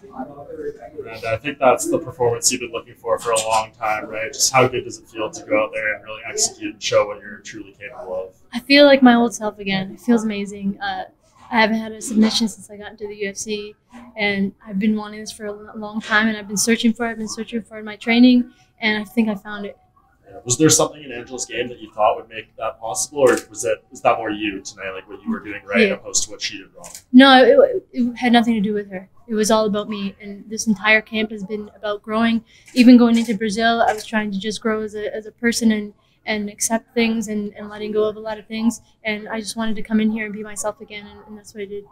And I think that's the performance you've been looking for a long time, right? Just how good does it feel to go out there and really execute and show what you're truly capable of? I feel like my old self again. It feels amazing. I haven't had a submission since I got into the UFC, and I've been wanting this for a long time, and I've been searching for it. I've been searching for it in my training, and I think I found it. Was there something in Angela's game that you thought would make that possible, or was that more you tonight, like what you were doing right opposed to what she did wrong? No, it had nothing to do with her. It was all about me, and this entire camp has been about growing. Even going into Brazil, I was trying to just grow as a person and accept things and letting go of a lot of things. And I just wanted to come in here and be myself again, and that's what I did.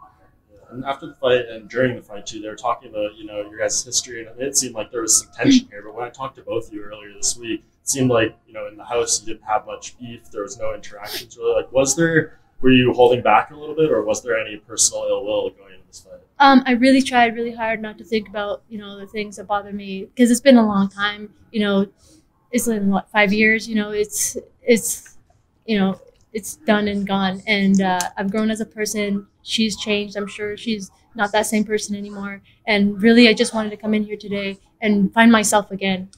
And after the fight and during the fight too, they were talking about your guys' history, and it seemed like there was some tension here. But when I talked to both of you earlier this week, it seemed like in the house you didn't have much beef. There was no interactions really. Like, were you holding back a little bit, or was there any personal ill will going into this fight? I really tried really hard not to think about the things that bother me, because it's been a long time. It's been 5 years. It's done and gone, and I've grown as a person. She's changed. I'm sure she's not that same person anymore. And really, I just wanted to come in here today and find myself again.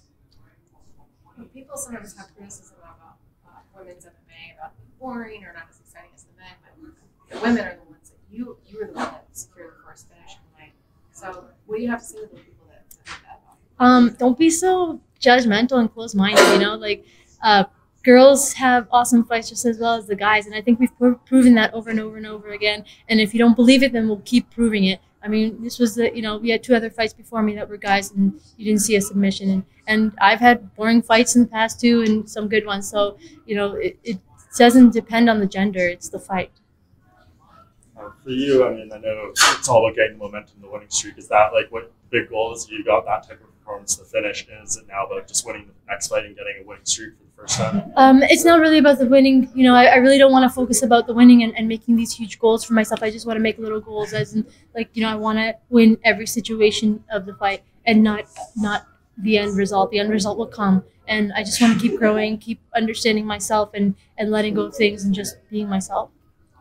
People sometimes have criticism about women's MMA about being boring or not as exciting as the men, but the women are the ones that you were the one that secured the first finish in the night. So what do you have to say to those people that think that about you? Don't be so judgmental and close-minded. Girls have awesome fights just as well as the guys, and I think we've proven that over and over and over again. And if you don't believe it, then we'll keep proving it. I mean, this was we had 2 other fights before me that were guys, and you didn't see a submission. And I've had boring fights in the past too, and some good ones. So it doesn't depend on the gender; it's the fight. For you, I mean, I know it's all about getting the momentum, the winning streak. Is that like what the big goal is? You got that type of performance to finish, and is it now about just winning the next fight and getting a winning streak for the first time? It's not really about the winning. I really don't want to focus about the winning and making these huge goals for myself. I just want to make little goals, as in, I want to win every situation of the fight, and not the end result. The end result will come, and I just want to keep growing, keep understanding myself, and letting go of things and just being myself.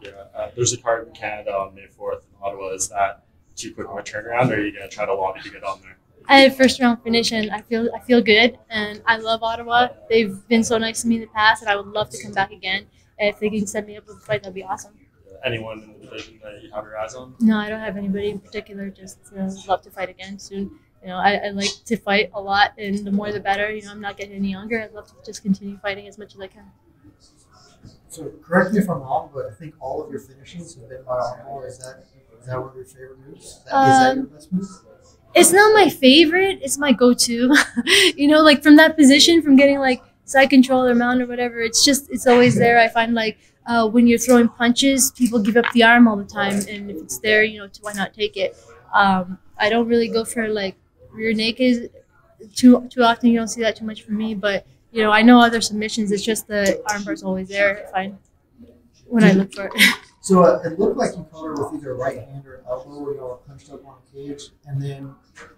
Yeah, there's a card in Canada on May 4th in Ottawa. Is that too quick of a turnaround, or are you going to try to lobby to get on there? I had a first round finish, and I feel good, and I love Ottawa. They've been so nice to me in the past, and I would love to come back again. And if they can set me up with a fight, that'd be awesome. Anyone in the division that you have your eyes on? No, I don't have anybody in particular. Just love to fight again soon. I like to fight a lot, and the more the better. I'm not getting any younger. I'd love to just continue fighting as much as I can. So correct me if I'm wrong, but I think all of your finishings have been by armbar. Is that one of your favorite moves? Is that your best move? It's not my favorite. It's my go-to. From that position, from getting side control or mount or whatever, it's always there. I find when you're throwing punches, people give up the arm all the time, and if it's there, why not take it? I don't really go for rear naked too often. You don't see that too much from me, but I know other submissions. It's just the armbar's always there. I find when I look for it. So it looked like you caught her with either a right hand or an elbow, where you all punched up on a cage, and then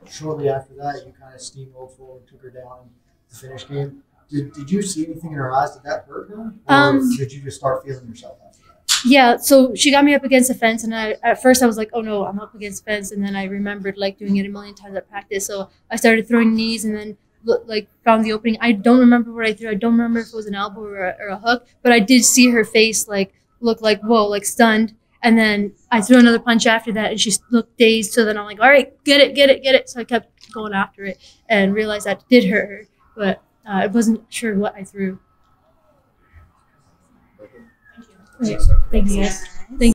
shortly after that, you kind of steamrolled forward, took her down in the finish game. Did you see anything in her eyes? Did that hurt her, or did you just start feeling yourself after that? Yeah, so she got me up against the fence, and at first I was like, oh no, I'm up against the fence, and then I remembered doing it a million times at practice, so I started throwing knees, and then found the opening. I don't remember what I threw. I don't remember if it was an elbow or a hook, but I did see her face look like whoa, stunned, and then I threw another punch after that, and she looked dazed. So then I'm like, all right, get it. So I kept going after it and realized that did hurt her, but I wasn't sure what I threw. Thank you. Thank you guys.